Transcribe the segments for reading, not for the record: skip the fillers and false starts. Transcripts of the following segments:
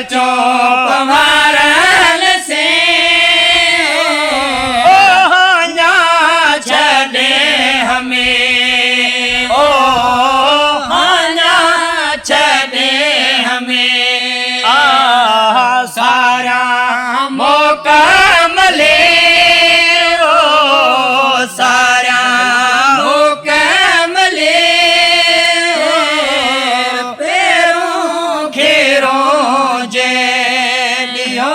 बचो पवारन से ना छड़े हमें ओ ना छड़े हमें सारा मौका मिले सारा मौका मिले पैरों खेरों जे लियो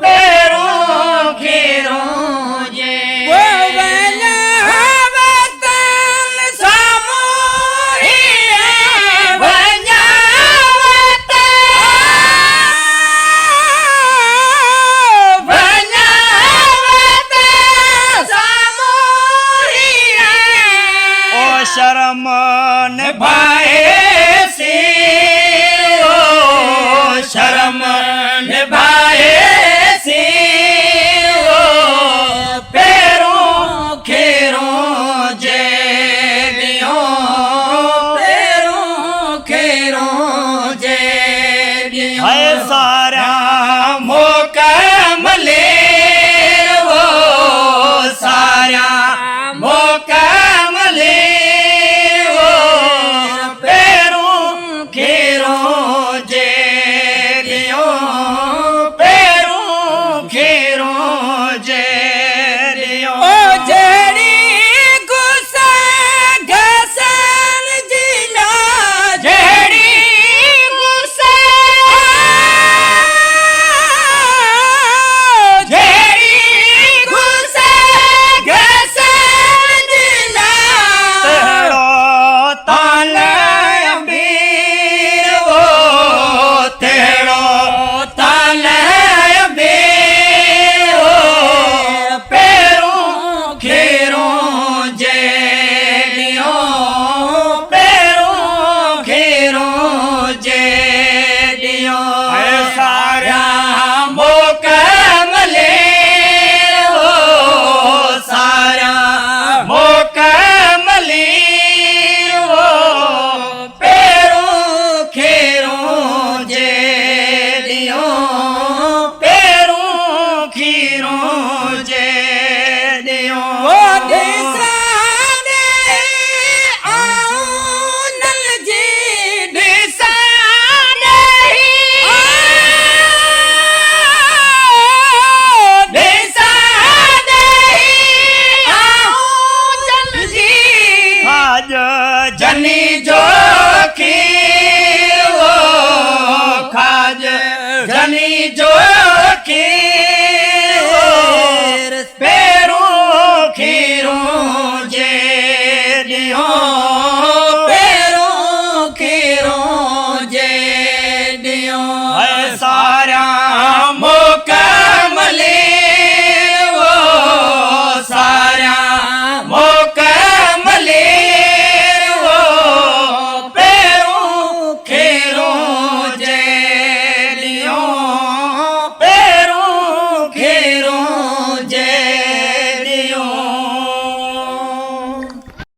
पैरों खेरों जे शर्म निभाए से ओ शर्म निभाए से ओ पैरों खेरों जे लियो पैरों खेरों जे लियो सारा मौका मिले वो सारा मौका मिले जनी जो